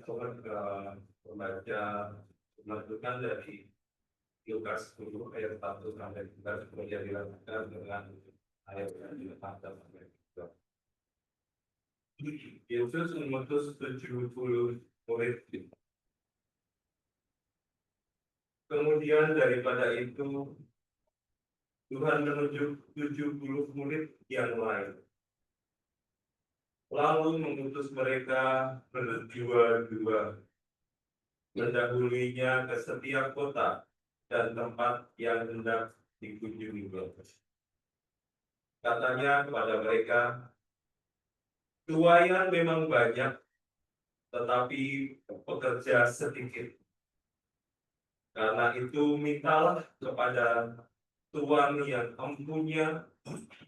coba membaca melanjutkan dari Lukas 10 ayat 1 sampai 11 kemudian dilanjutkan dengan ayat yang diletakkan sampai 3. Yesus mengutus 70 murid. Kemudian daripada itu Tuhan menunjuk 70 murid yang lain. Lalu mengutus mereka berdua-dua, mendahuluinya ke setiap kota dan tempat yang hendak dikunjungi. Katanya kepada mereka, tuaian memang banyak, tetapi pekerja sedikit. Karena itu mintalah kepada Tuhan yang mempunyai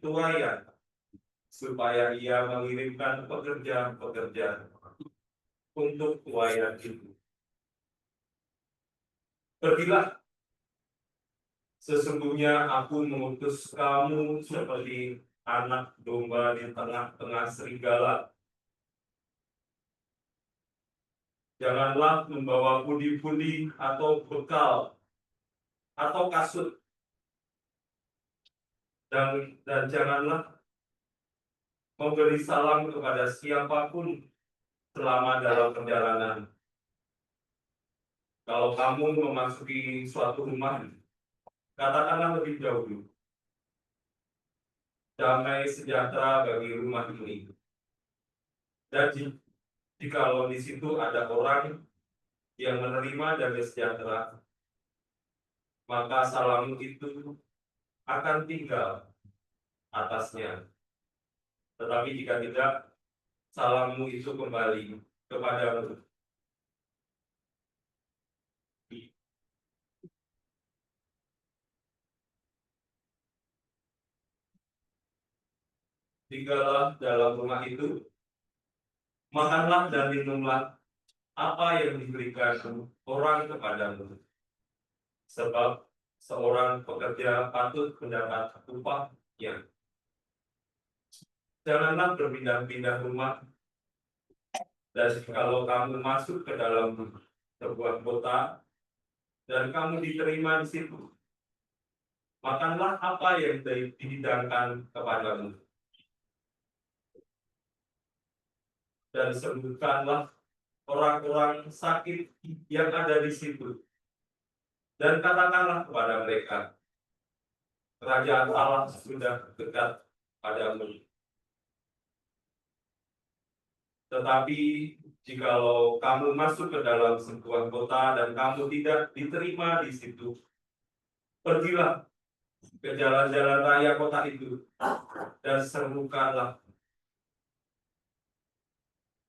tuaian, supaya ia mengirimkan pekerja-pekerja untuk tuaian itu. Pergilah, sesungguhnya aku mengutus kamu seperti anak domba di tengah-tengah serigala. Janganlah membawa pundi-pundi atau bekal atau kasut, dan janganlah memberi salam kepada siapapun selama dalam perjalanan. Kalau kamu memasuki suatu rumah, katakanlah lebih dahulu, damai sejahtera bagi rumah ini. Dan jikalau di situ ada orang yang menerima damai sejahtera, maka salammu itu akan tinggal atasnya. Tetapi jika tidak, salammu itu kembali kepadamu. Tinggallah dalam rumah itu, makanlah dan minumlah apa yang diberikan orang kepadamu. Sebab seorang pekerja patut mendapat upahnya. Janganlah berpindah-pindah rumah. Dan kalau kamu masuk ke dalam sebuah kota dan kamu diterima di situ, makanlah apa yang dihidangkan kepadamu. Dan sembuhkanlah orang-orang sakit yang ada di situ. Dan katakanlah kepada mereka, kerajaan Allah sudah dekat padamu. Tetapi jikalau kamu masuk ke dalam sebuah kota dan kamu tidak diterima di situ, pergilah ke jalan-jalan raya kota itu dan serukanlah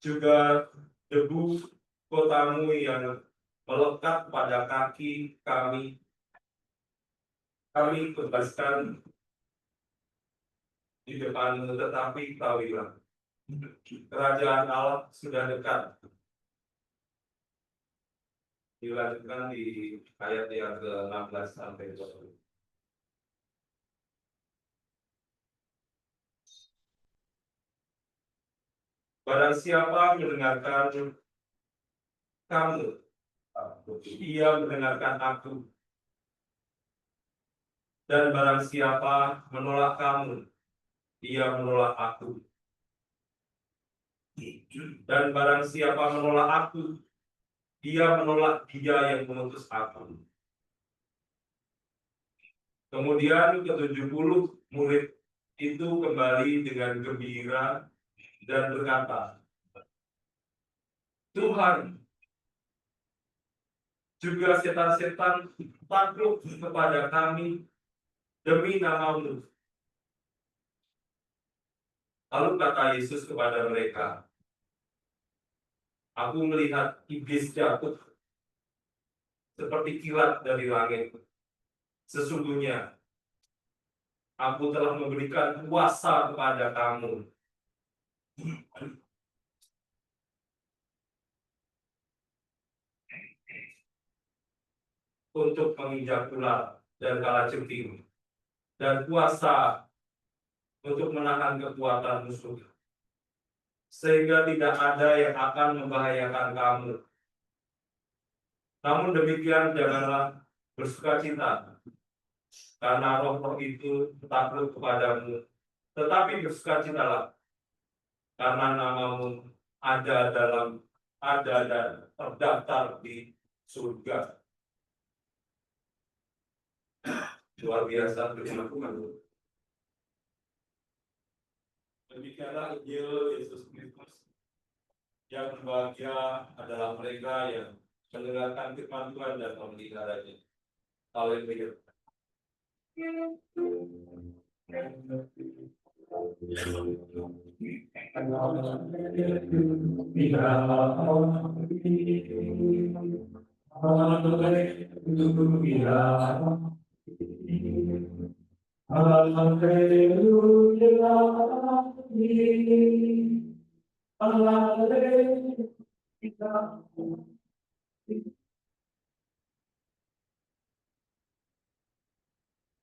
juga debu kotamu yang melekat pada kaki kami. Kami bebaskan di depan, tetapi ketahuilah, kerajaan Allah sudah dekat. Dilanjutkan di ayat yang ke-16 sampai 20. Barang siapa mendengarkan kamu, ia mendengarkan aku. Dan barang siapa menolak kamu, ia menolak aku. Dan barang siapa menolak aku, ia menolak Dia yang mengutus aku. Kemudian ke-70 murid itu kembali dengan gembira dan berkata, Tuhan, juga setan-setan takluk kepada kami demi nama-Mu. Lalu kata Yesus kepada mereka, aku melihat iblis jatuh seperti kilat dari langit. Sesungguhnya, aku telah memberikan kuasa kepada kamu untuk menginjak ular dan kalajengking, dan kuasa untuk menahan kekuatan musuh. sehingga tidak ada yang akan membahayakan kamu. Namun demikian janganlah bersukacita, karena roh-roh itu takut kepadamu, tetapi bersukacitalah, karena namamu ada dan terdaftar di surga. Luar biasa firman Tuhan. Demikianlah Injil Yesus Kristus. Yang berbahagia adalah mereka yang mendengarkan firman Tuhan dan memeliharanya. Haleluya.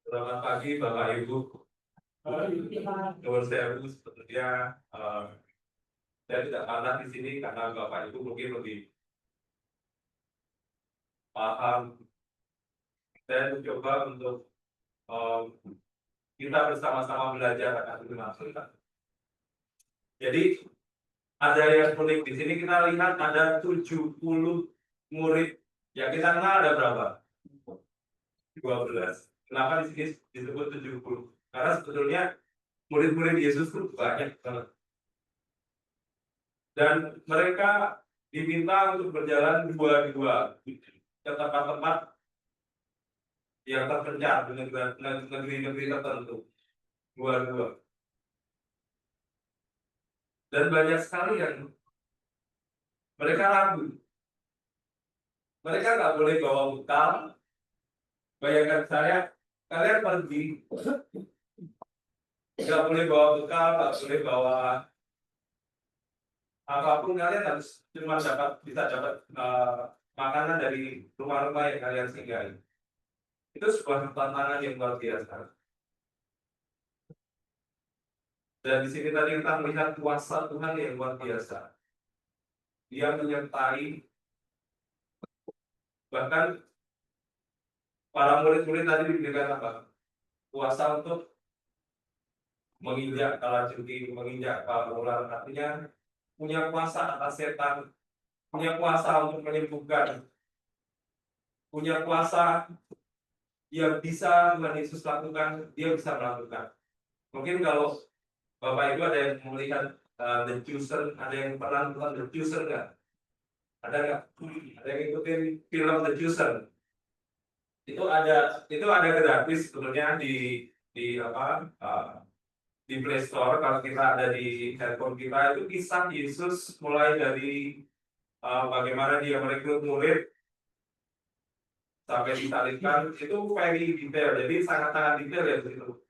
Selamat pagi Bapak Ibu. Nuwun sewu, sebetulnya saya tidak pernah di sini karena Bapak Ibu mungkin lebih paham. Saya mencoba untuk kita bersama-sama belajar akan firman Tuhan. Jadi ada yang unik di sini, kita lihat ada 70 murid. Yang kita kenal ada berapa? 12. Kenapa di sini disebut 70? Karena sebetulnya murid-murid Yesus itu banyak banget. Dan mereka diminta untuk berjalan dua-dua ke tempat-tempat yang terpencil di negeri-negeri tertentu. Dua-dua. Dan banyak sekali yang mereka ragu. Mereka nggak boleh bawa bekal. Bayangkan saya, kalian pergi, nggak boleh bawa bekal, nggak boleh bawa apapun, kalian harus cuma bisa dapat makanan dari rumah-rumah yang kalian singgahi. Itu sebuah tantangan yang luar biasa. Dan di sini tadi kita melihat kuasa Tuhan yang luar biasa. Dia menyertai, bahkan para murid-murid tadi diberikan apa? Kuasa untuk menginjak kalajengking, menginjak ular, artinya punya kuasa atas setan, punya kuasa untuk menyembuhkan, punya kuasa yang bisa Tuhan Yesus lakukan, dia bisa melakukan. Mungkin kalau Bapak Ibu ada yang melihat The Chosen, ada yang pernah nonton The Chosen nggak? Ada nggak? Ada yang ikutin film The Chosen? Itu ada gratis sebenarnya di Play Store. Kalau kita ada di handphone kita, itu kisah Yesus mulai dari bagaimana dia merekrut murid sampai disalibkan, itu very detail, jadi sangat-sangat detail ya begitu.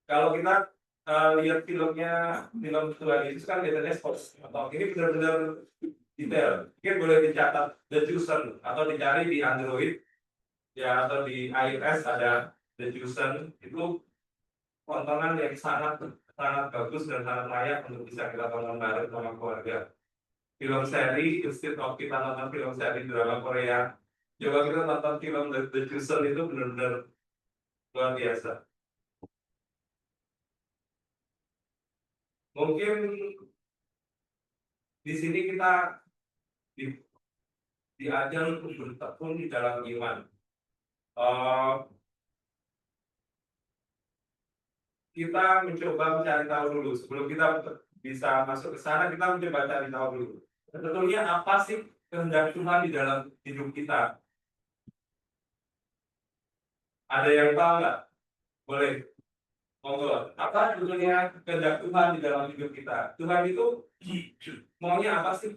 Kalau kita lihat film Tuhan Yesus kan biasanya sports, atau ini benar-benar detail. Mungkin boleh dicatat The Chosen atau dicari di Android ya, atau di iOS ada The Chosen. Itu tontonan yang sangat bagus dan sangat layak untuk bisa kita tonton bareng sama keluarga. Film seri, instead of kita nonton film seri drama Korea, coba kita nonton film The Chosen, itu benar-benar luar biasa. Mungkin di sini kita diajar untuk bertekun di dalam iman. Kita mencoba mencari tahu dulu sebelum kita bisa masuk ke sana. Kita mencoba cari tahu dulu sebetulnya apa sih kehendak Tuhan di dalam hidup kita. Ada yang tahu nggak? Boleh monggo. Apa sebetulnya kehendak Tuhan di dalam hidup kita? Tuhan itu maunya apa sih?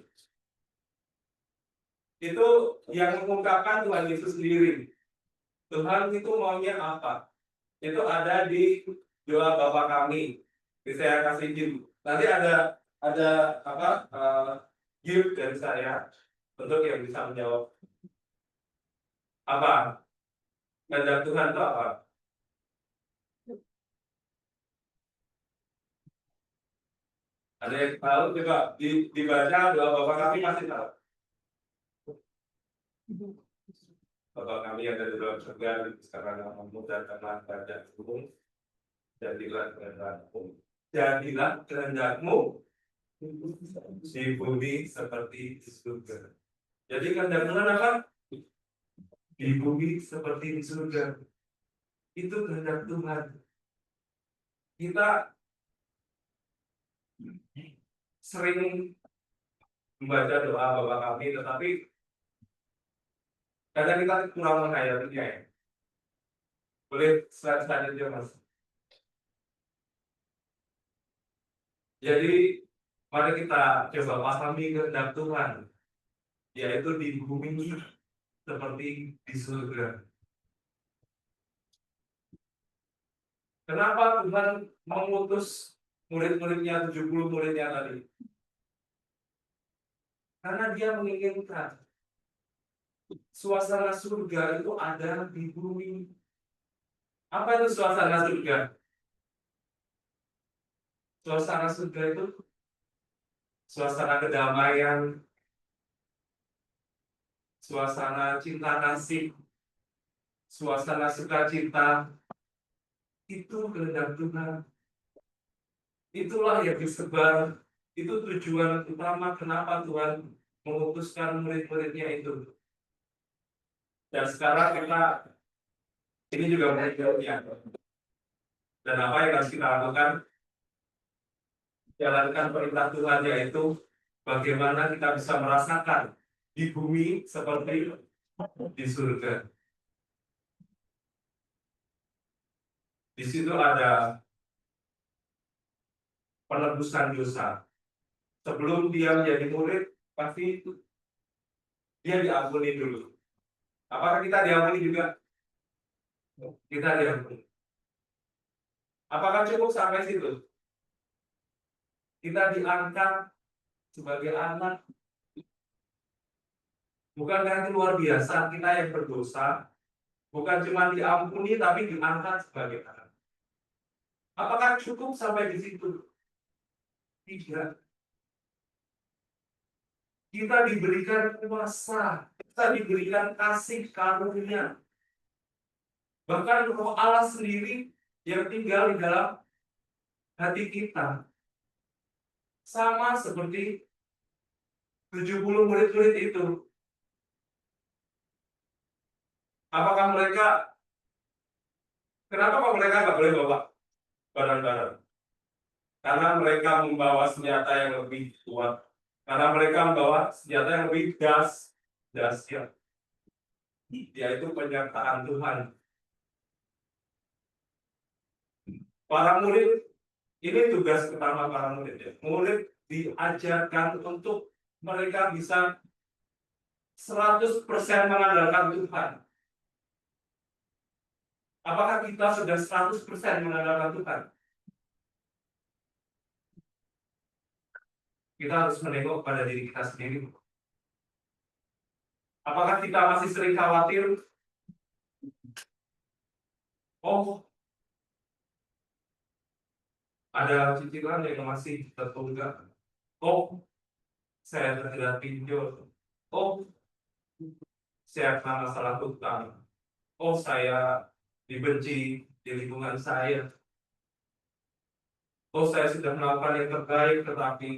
Itu yang mengungkapkan Tuhan Yesus sendiri. Tuhan itu maunya apa? Itu ada di doa Bapa kami. Ini saya kasih izin. Nanti ada apa? Gift dari saya untuk yang bisa menjawab. Apa? Kehendak Tuhan itu apa? Ada yang tahu coba dibaca doa Bapa kami pasti tahu. Bapa kami yang ada di dalam surga, sekarang namamu dan tanah dan gunung, jadilah kehendakmu. Jadilah kehendakmu di bumi seperti di surga. Jadi kehendak Tuhan apa? Di bumi seperti di surga. Itu kehendak Tuhan. Kita sering membaca doa Bapa kami, tetapi kadang kita kurang menghayatinya ya. Boleh slide selanjutnya Mas. Jadi mari kita coba pahami kehendak Tuhan, yaitu di bumi seperti di surga. Kenapa Tuhan mengutus murid-muridnya, 70 muridnya tadi? Karena dia menginginkan suasana surga itu ada di bumi. Apa itu suasana surga? Suasana surga itu suasana kedamaian, suasana cinta kasih, suasana sukacita. Itu kehendak Tuhan. Itulah yang disebar. Itu tujuan utama kenapa Tuhan mengutuskan murid-muridnya itu. Dan sekarang kita ini juga murid-muridnya. Dan apa yang harus kita lakukan? Jalankan perintah Tuhan, yaitu bagaimana kita bisa merasakan di bumi seperti di surga. Di situ ada penebusan dosa. Sebelum dia menjadi murid, pasti dia diampuni dulu. Apakah kita diampuni juga? Kita diampuni. Apakah cukup sampai situ? Kita diangkat sebagai anak. Bukankah itu luar biasa? Kita yang berdosa bukan cuma diampuni, tapi diangkat sebagai anak. Apakah cukup sampai di situ? Tidak. Kita diberikan kuasa, kita diberikan kasih karunia. Bahkan Roh Allah sendiri yang tinggal di dalam hati kita. Sama seperti 70 murid-murid itu. Apakah kenapa mereka nggak boleh bawa barang-barang? Karena mereka membawa senjata yang lebih kuat. Karena mereka membawa senjata yang lebih dahsyat, yaitu penyertaan Tuhan. Para murid, ini tugas pertama para murid. Murid diajarkan untuk mereka bisa 100% mengandalkan Tuhan. Apakah kita sudah 100% mengandalkan Tuhan? Kita harus menengok pada diri kita sendiri. Apakah kita masih sering khawatir? Oh, ada cicilan yang masih tertunggak. Oh, saya terjerat pinjol. Oh, saya kena masalah hutang. Oh, saya dibenci di lingkungan saya. Oh, saya sudah melakukan yang terbaik, tetapi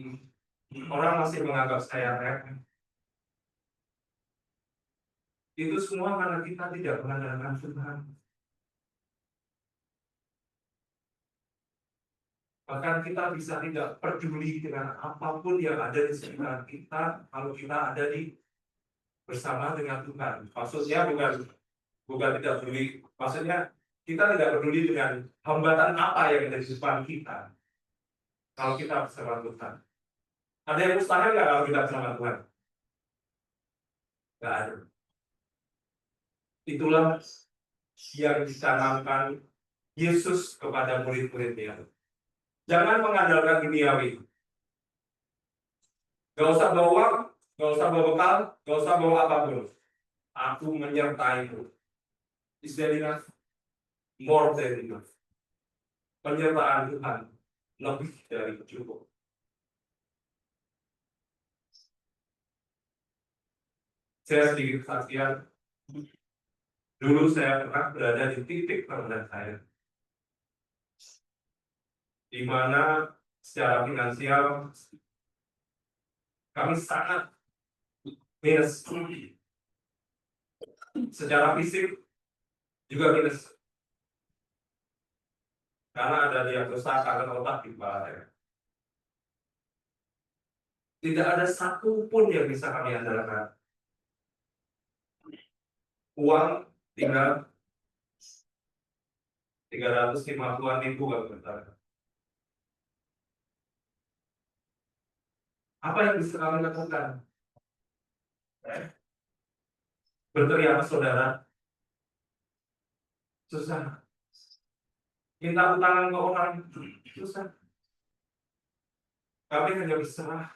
orang masih menganggap saya remeh. Itu semua karena kita tidak mengandalkan Tuhan. Bahkan kita bisa tidak peduli dengan apapun yang ada di sekitar kita kalau kita ada di bersama dengan Tuhan. Maksudnya bukan tidak peduli. Maksudnya kita tidak peduli dengan hambatan apa yang ada di depan kita kalau kita bersama Tuhan. Ada yang mustahil nggak kalau kita bersama Tuhan? Nggak ada. Itulah yang dicanangkan Yesus kepada murid-muridnya. Jangan mengandalkan duniawi. Gak usah bawa uang, gak usah bawa bekal, gak usah bawa apapun. Aku menyertaimu. Is that enough? More than enough. Penyertaan Tuhan lebih dari cukup. Saya sedikit kesaksian. Dulu saya pernah berada di titik terendah saya, di mana secara finansial kami sangat minus, secara fisik juga minus, karena ada diagnosa kanker otak di kepala saya. Tidak ada satupun yang bisa kami andalkan. Uang tinggal 350-an ribu kalau bentar. Apa yang bisa kami lakukan? Berteriak saudara, susah. Minta utangan ke orang, susah. Kami hanya berserah.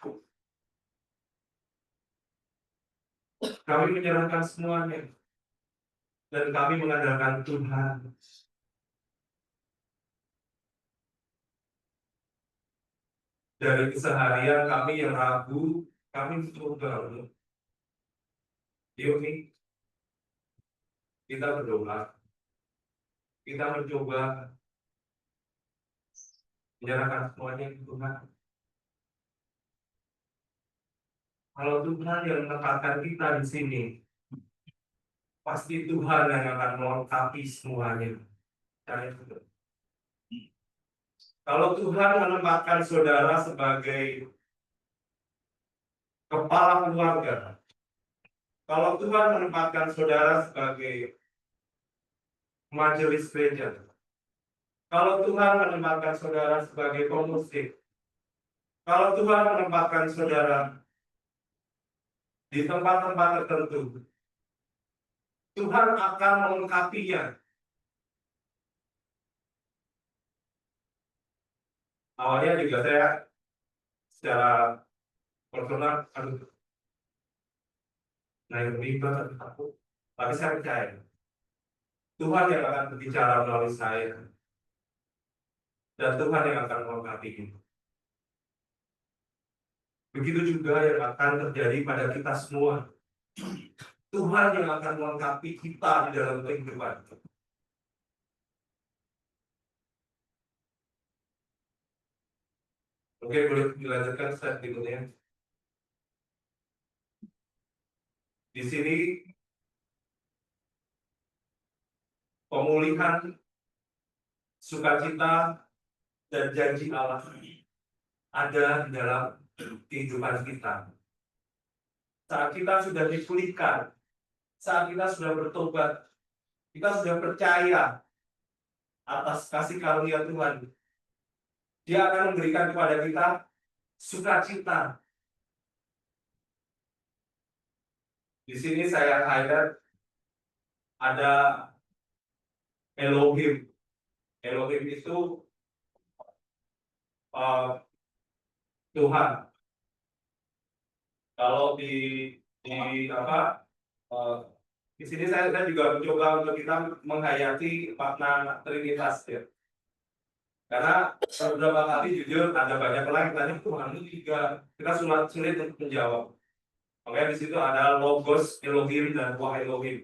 Kami menyerahkan semuanya. Dan kami mengandalkan Tuhan. Dari keseharian kami yang ragu, kami mencoba untuk yuk nih, kita berdoa. Kita mencoba menyerahkan semuanya ke Tuhan. Kalau Tuhan yang menempatkan kita di sini, pasti Tuhan yang akan melengkapi semuanya. Kalau Tuhan menempatkan saudara sebagai kepala keluarga, kalau Tuhan menempatkan saudara sebagai majelis gereja, kalau Tuhan menempatkan saudara sebagai pemusik, kalau Tuhan menempatkan saudara di tempat-tempat tertentu, Tuhan akan melengkapinya. Awalnya juga saya secara personal, naik mimbar, tapi saya percaya Tuhan yang akan berbicara melalui saya, dan Tuhan yang akan melengkapi itu. Begitu juga yang akan terjadi pada kita semua. Tuhan yang akan melengkapi kita di dalam kehidupan. Oke, boleh dilanjutkan slide berikutnya. Di sini pemulihan, sukacita, dan janji Allah ada di dalam kehidupan kita. Saat kita sudah dipulihkan, saat kita sudah bertobat, kita sudah percaya atas kasih karunia Tuhan, Dia akan memberikan kepada kita sukacita. Di sini saya highlight ada Elohim. Elohim itu Tuhan. Kalau di apa? Di sini saya juga mencoba untuk kita menghayati makna Trinitas ya. Karena beberapa kali jujur ada banyak orang yang tanya Tuhan itu tiga, kita sulit untuk menjawab. Makanya di situ ada logos Elohim dan Wah Elohim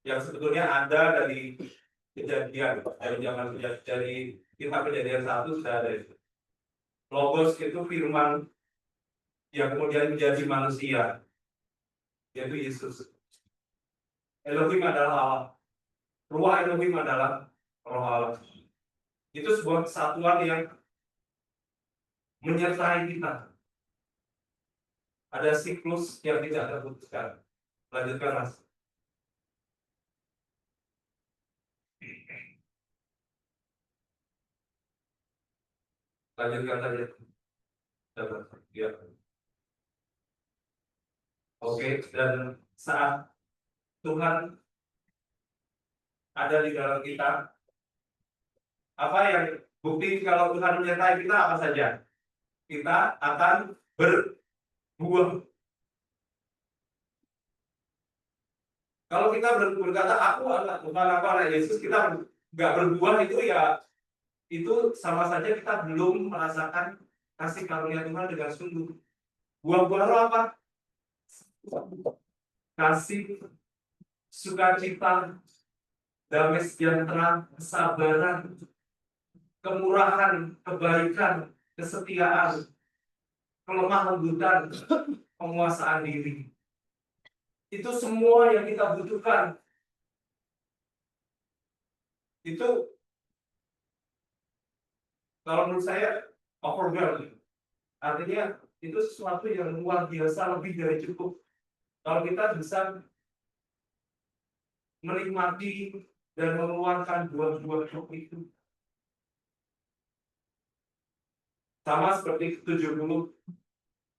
yang sebetulnya ada dari kejadian, dari zaman dari kitab Kejadian 1 sudah ada itu. Logos itu firman yang kemudian menjadi manusia, yaitu Yesus. Elohim adalah Allah, Ruah Elohim adalah Roh Allah. Itu sebuah kesatuan yang menyertai kita. Ada siklus yang tidak terputuskan. Lanjutkan, Mas. Lanjutkan saja. Ya. Oke, dan saat Tuhan ada di dalam kita, apa yang bukti kalau Tuhan menyertai kita apa saja? Kita akan berbuah. Kalau kita berkata aku anak Yesus, kita nggak berbuah, itu ya itu sama saja kita belum merasakan kasih karunia Tuhan dengan sungguh. Buah-buah roh apa? kasih, sukacita, damai sejahtera, kesabaran, kemurahan, kebaikan, kesetiaan, kelemah lembutan, penguasaan diri. Itu semua yang kita butuhkan. Itu kalau menurut saya overwhelming. Artinya itu sesuatu yang luar biasa, lebih dari cukup. Kalau kita bisa menikmati dan mengeluarkan buah-buah itu. Sama seperti 70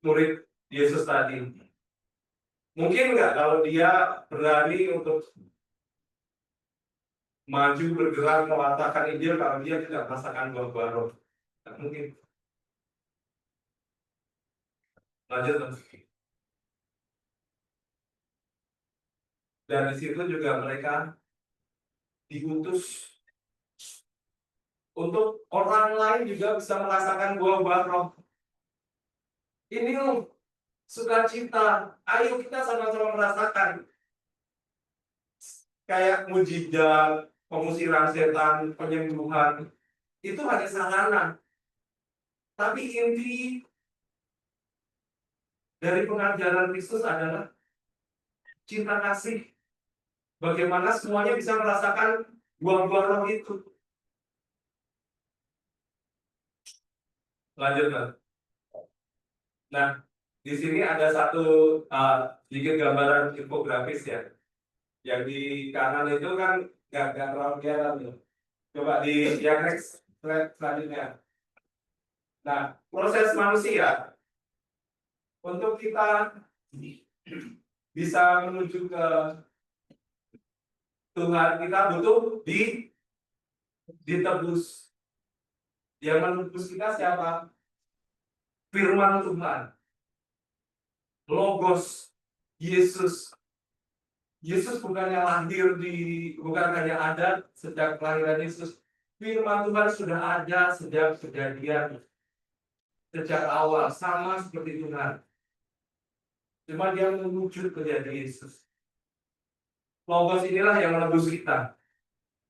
murid Yesus tadi. Mungkin nggak kalau dia berani untuk maju bergerak mewatakan Injil kalau dia tidak merasakan buah-buah roh? Nggak mungkin. Lanjut. Dan di situ juga mereka diutus untuk orang lain juga bisa merasakan buah-buah roh. Ini loh, sukacita. Ayo kita sama-sama merasakan. Kayak mujizat, pengusiran setan, penyembuhan. Itu hanya sarana. Tapi inti dari pengajaran Kristus adalah cinta kasih. Bagaimana semuanya bisa merasakan buah-buah roh itu. Lanjutkan. Nah, di sini ada satu sedikit gambaran infografis ya. Yang di kanan itu kan nggak terlalu kelihatan nih. Coba di yang next slide selanjutnya. Nah, proses manusia untuk kita bisa menuju ke Tuhan, kita butuh ditebus. Yang menebus kita siapa? Firman Tuhan, Logos, Yesus. Yesus bukannya lahir bukan hanya ada sejak kelahiran Yesus. Firman Tuhan sudah ada sejak kejadian, sejak awal, sama seperti Tuhan. Cuma dia mewujud menjadi Yesus. Logos inilah yang menebus kita,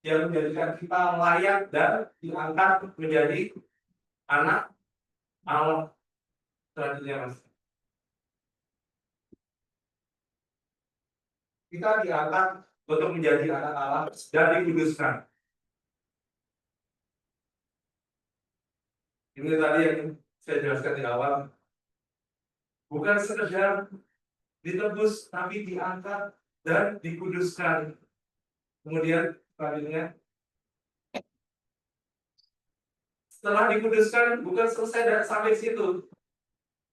yang menjadikan kita layak dan diangkat menjadi anak Allah. Selanjutnya, Mas. Kita diangkat untuk menjadi anak Allah dan dikuduskan. Ini tadi yang saya jelaskan di awal. Bukan sekedar ditebus, tapi diangkat dan dikuduskan. Kemudian selanjutnya, setelah dikuduskan, bukan selesai dan sampai situ.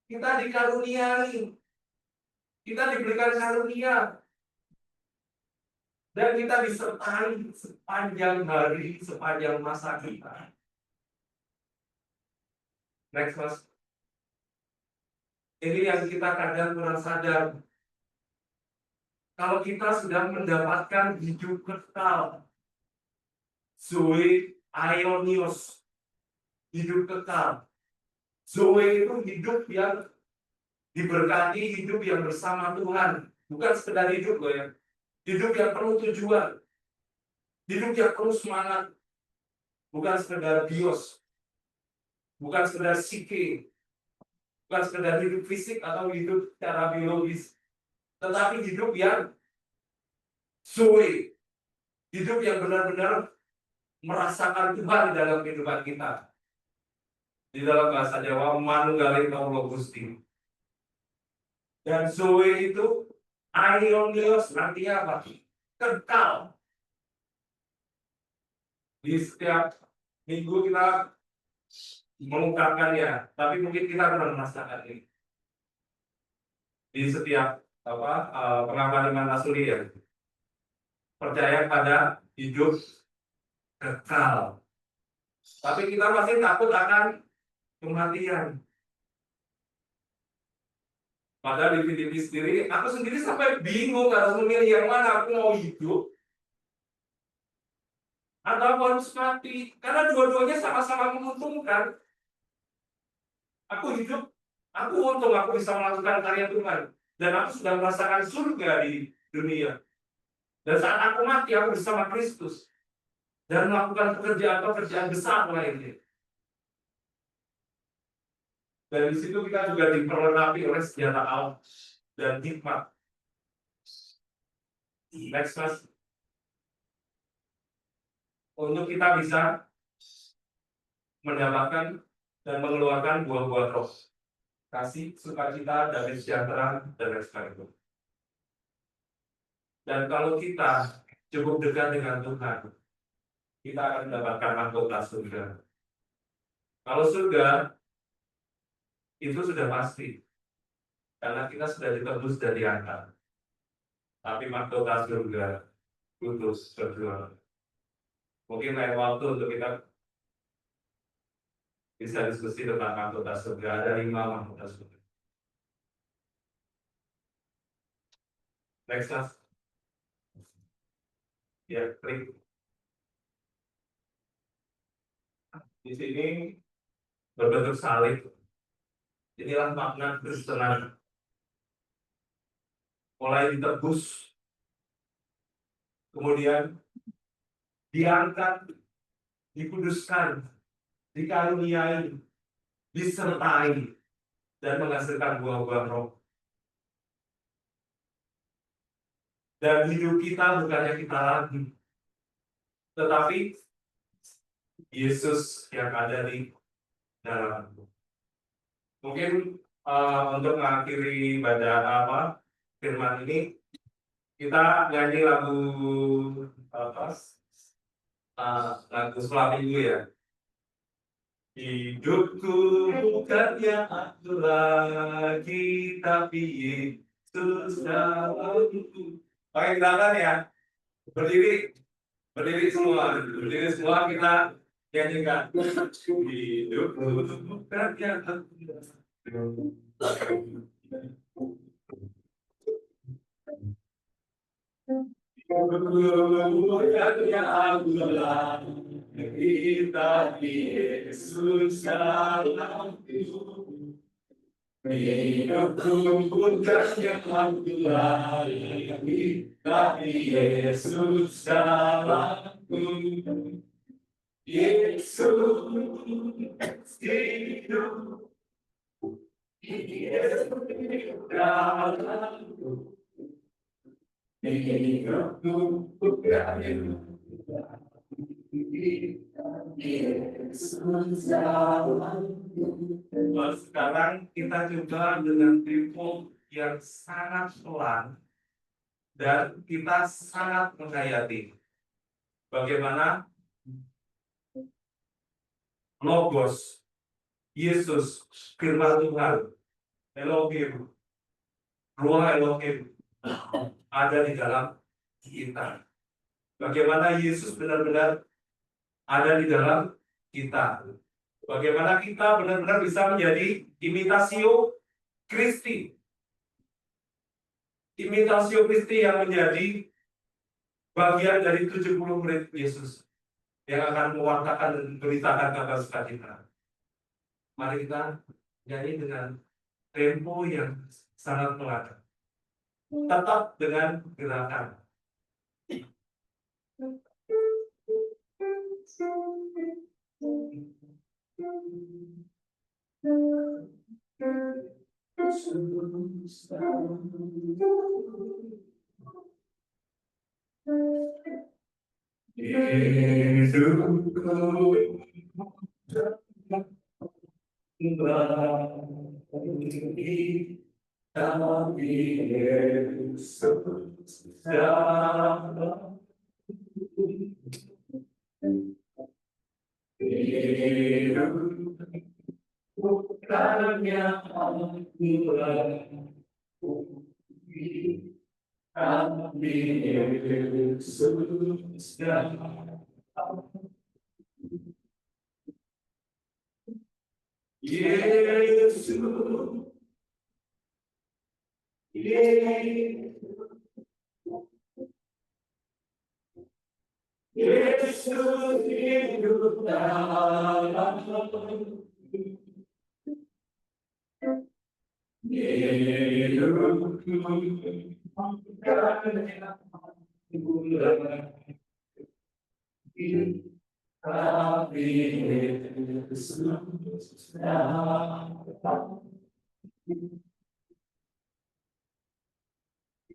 Kita dikaruniai. Kita diberikan karunia. Dan kita disertai sepanjang hari, sepanjang masa kita. Next, Mas. Ini yang kita kadang kurang sadar. Kalau kita sudah mendapatkan hidup kekal, Zoe Aionios, hidup kekal. Zoe itu hidup yang diberkati, hidup yang bersama Tuhan. Bukan sekedar hidup loh ya. Hidup yang penuh tujuan. Hidup yang penuh semangat. Bukan sekedar bios. Bukan sekedar psike. Bukan sekedar hidup fisik atau hidup secara biologis. Tetapi hidup yang Zoe. Hidup yang benar-benar merasakan Tuhan dalam kehidupan kita. Di dalam bahasa Jawa, manunggaling kaulo Gusti. Dan Zoe itu aionios artinya apa? Kekal. Di setiap minggu kita mengungkapkannya, tapi mungkin kita belum merasakan ini. Di setiap pengakuan iman asli ya, percaya pada hidup kekal. Tapi kita masih takut akan kematian. Padahal di Filipi sendiri, aku sendiri sampai bingung harus memilih yang mana. Aku mau hidup atau aku harus mati, karena dua-duanya sama-sama menguntungkan. Aku hidup, aku untung aku bisa melakukan karya Tuhan. Dan aku sudah merasakan surga di dunia. Dan saat aku mati, aku bersama Kristus. Dan melakukan pekerjaan-pekerjaan besar lainnya. Dan di situ kita juga diperlengkapi oleh senjata Allah dan hikmat. Next, Mas. Untuk kita bisa mendapatkan dan mengeluarkan buah-buah roh. Kasih, sukacita, damai sejahtera, dan lain sebagainya. Dan kalau kita cukup dekat dengan Tuhan, kita akan mendapatkan mahkota surga. Kalau surga, itu sudah pasti. Karena kita sudah ditebus dari angka. Tapi mahkota surga, kudus, berjuang. Mungkin lain waktu untuk kita bisa diskusi tentang mahkota surga. Ada 5 mahkota surga. Next, Mas. Ya, klik. Di sini berbentuk salib. Inilah makna Kristenan. Mulai ditebus, kemudian diangkat, dikuduskan, dikaruniai, disertai, dan menghasilkan buah-buah roh. Dan hidup kita bukannya kita lagi, tetapi Yesus yang ada di dalam. Mungkin untuk mengakhiri pada firman ini, kita nyanyi lagu lagu sekolah minggu ya. Hidupku bukannya aku lagi, tapi Yesus dalamku. Pakai gerakan ya. Berdiri semua kita nyanyikan. Hidupku bukannya aku lagi. Bukannya aku lagi, tapi Yesus dalamku. Hidupku bukannya aku lagi, tapi Yesus dalamku. Yesus hidup, Yesus dalamku. Hidupku bukannya Yesus dalamku. Sekarang kita coba dengan tempo yang sangat pelan dan kita sangat menghayati bagaimana Logos, Yesus, firman Tuhan, Elohim, Ruah Elohim ada di dalam kita. Bagaimana Yesus benar-benar ada di dalam kita. Bagaimana kita benar-benar bisa menjadi imitasio Kristi. Imitasio Kristi yang menjadi bagian dari 70 murid Yesus yang akan mewartakan dan memberitakan kabar sukacita. Mari kita nyanyi dengan tempo yang sangat pelan. Tetap dengan gerakan.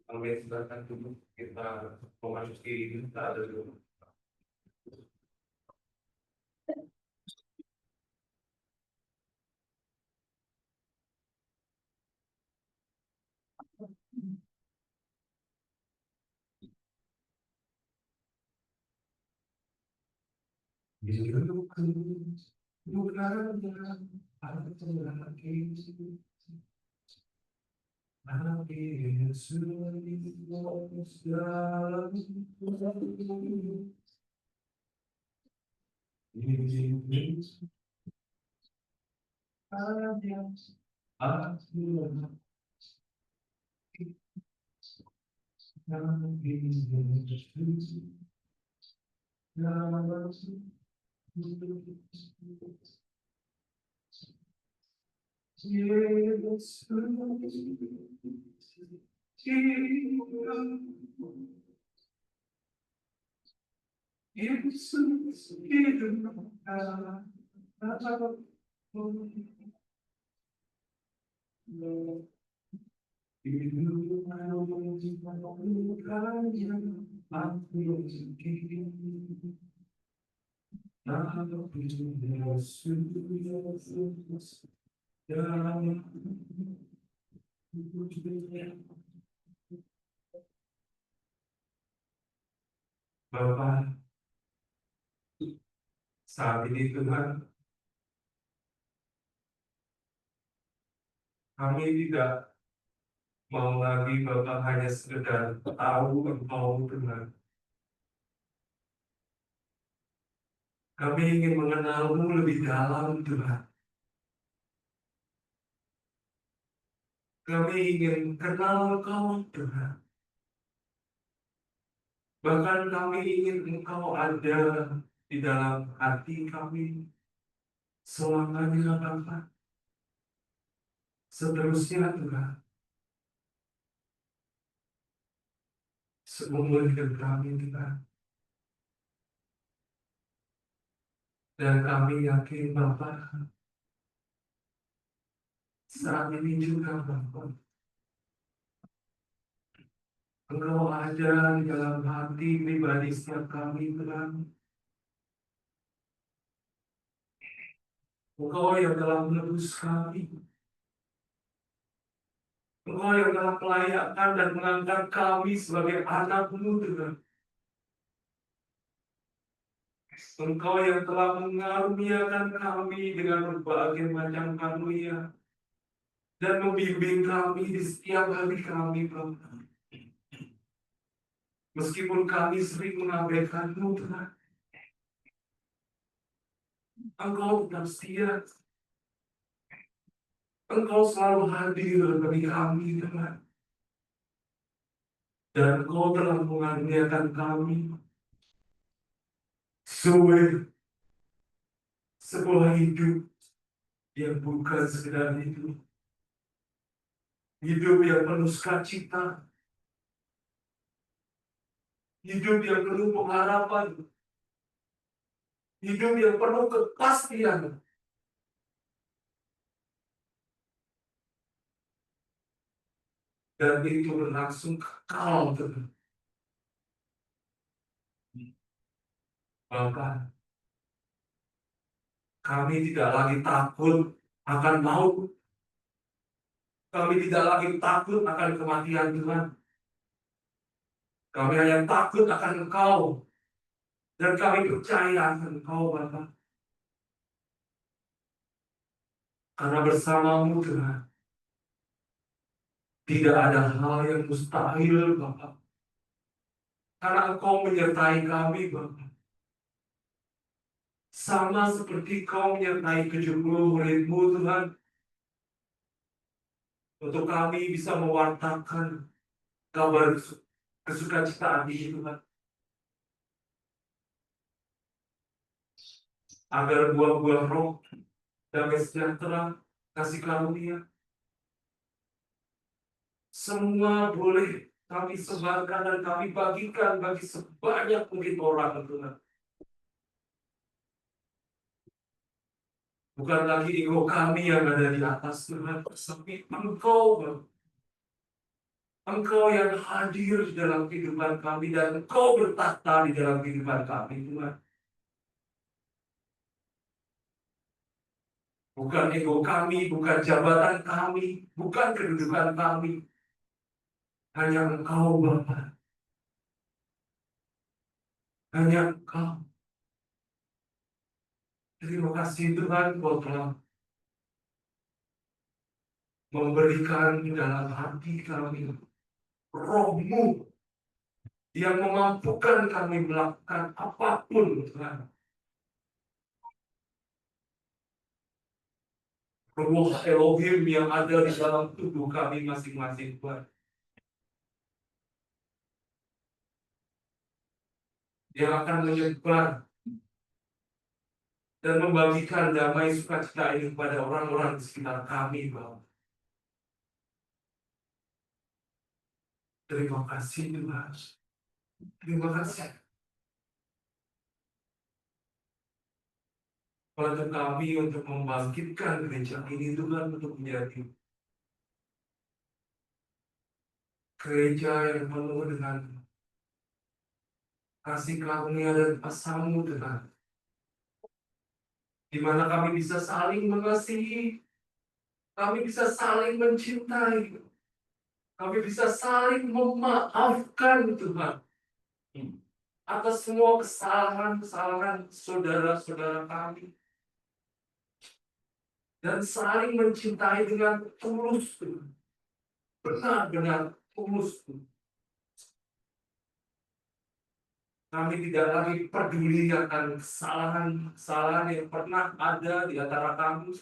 Kami silakan dulu kita memasuki kita ada dulu. Bapak, saat ini Tuhan, kami tidak mau lagi Bapak hanya sekedar tahu Engkau Tuhan. Kami ingin mengenal-Mu lebih dalam Tuhan. Kami ingin kenal Engkau Tuhan. Bahkan kami ingin Engkau ada di dalam hati kami selamanya Bapak. Seterusnya Tuhan, seumur hidup kami Tuhan. Dan kami yakin Bapak, saat ini juga Bapak, Engkau ada di dalam hati pribadi setiap kami Tuhan. Engkau yang telah menebus kami. Engkau yang telah melayakkan dan mengangkat kami sebagai anak-Mu Tuhan. Engkau yang telah mengaruniakan kami dengan berbagai macam karunia dan membimbing kami di setiap hari kami, Bapak. Meskipun kami sering mengabaikan-Mu, Tuhan, Engkau tetap setia. Engkau selalu hadir bagi kami, Tuhan. Dan Engkau telah mengaruniakan kami sebuah hidup yang bukan sekedar hidup. Hidup yang penuh sukacita. Hidup yang penuh pengharapan. Hidup yang penuh kepastian. Dan itu berlangsung kekal, Tuhan. Bapak, kami tidak lagi takut akan maut. Kami tidak lagi takut akan kematian, Tuhan. Kami hanya takut akan Engkau. Dan kami percaya akan Engkau, Bapak. Karena bersama-Mu, Tuhan, tidak ada hal yang mustahil, Bapak. Karena Engkau menyertai kami, Bapak. Sama seperti Kau menyertai 70 murid-Mu, Tuhan. Untuk kami bisa mewartakan kabar kesukacitaan di Tuhan. Agar buah-buah roh, damai sejahtera, kasih karunia, Semua boleh kami sebarkan dan kami bagikan bagi sebanyak mungkin orang, Tuhan. Bukan lagi ego kami yang ada di atas, Tuhan, tapi Engkau, Engkau yang hadir di dalam kehidupan kami dan Engkau bertata di dalam kehidupan kami, Tuhan. Bukan ego kami, bukan jabatan kami, bukan kedudukan kami. Hanya Engkau, Bapa. Hanya Engkau. Terima kasih Tuhan, Kau telah memberikan di dalam hati kami roh-Mu yang memampukan kami melakukan apapun, Tuhan. Ruh Elohim yang ada di dalam tubuh kami masing-masing, Tuhan. Yang akan menyebar dan membagikan damai sukacita ini kepada orang-orang di sekitar kami, Bapak. Terima kasih, Tuhan. Terima kasih. Bantu kami untuk membangkitkan gereja ini, Tuhan, untuk menjadi gereja yang penuh dengan kasih karunia dan kasih-Mu, Tuhan. Di mana kami bisa saling mengasihi, kami bisa saling mencintai, kami bisa saling memaafkan, Tuhan, atas semua kesalahan-kesalahan saudara-saudara kami. Dan saling mencintai dengan tulus, Tuhan. Benar-benar tulus, Tuhan. Kami tidak lagi peduli akan kesalahan-kesalahan yang pernah ada di antara kami.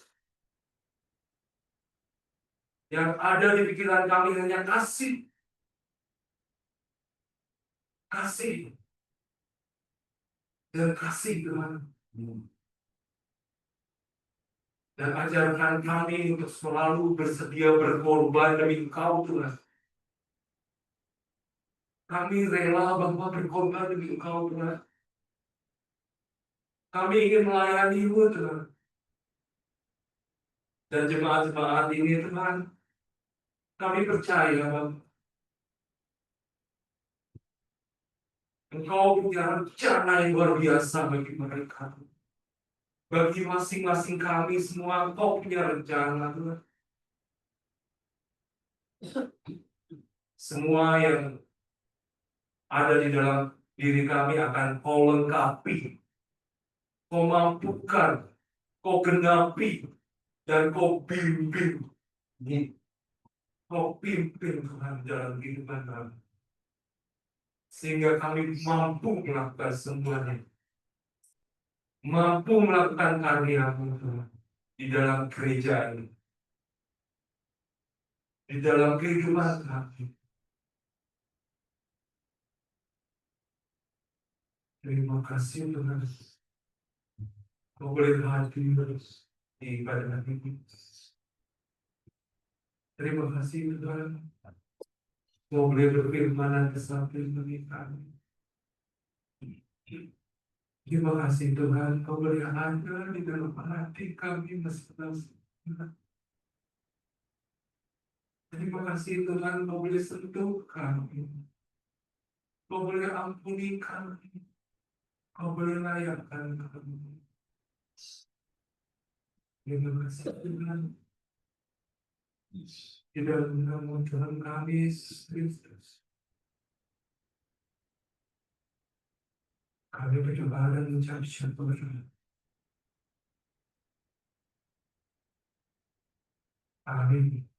Yang ada di pikiran kami hanya kasih. Kasih. Dan kasih, Tuhan. Dan ajarkan kami untuk selalu bersedia berkorban demi Engkau, Tuhan. Kami rela Bapa berkorban demi Engkau, Tuhan. Kami ingin melayani-Mu, Tuhan. Dan jemaat-jemaat ini, Tuhan, kami percaya, Bapa, Engkau punya rencana yang luar biasa bagi mereka. Bagi masing-masing kami semua, Engkau punya rencana, Tuhan. Semua yang ada di dalam diri kami akan Kau lengkapi, Kau mampukan, Kau genapi, dan Kau bimbing. Kau pimpin, Tuhan, dalam kehidupan kami. Sehingga kami mampu melakukan semuanya. Mampu melakukan karya-Mu, Tuhan, di dalam gereja ini. Di dalam kehidupan kami. Terima kasih, Tuhan. Kau boleh hadir di pada hari ini. Terima kasih, Tuhan. Kau boleh berfirman ke samping kami. Terima kasih, Tuhan. Kau boleh ada di dalam hati kami masing-masing. Terima kasih, Tuhan. Kau boleh sentuh kami. Kau boleh ampuni kami. Kau boleh layakkan kami. Terima kasih, Tuhan. Di dalam nama Tuhan kami, Yesus Kristus. Kami berdoa dan mengucap syukur. Amin.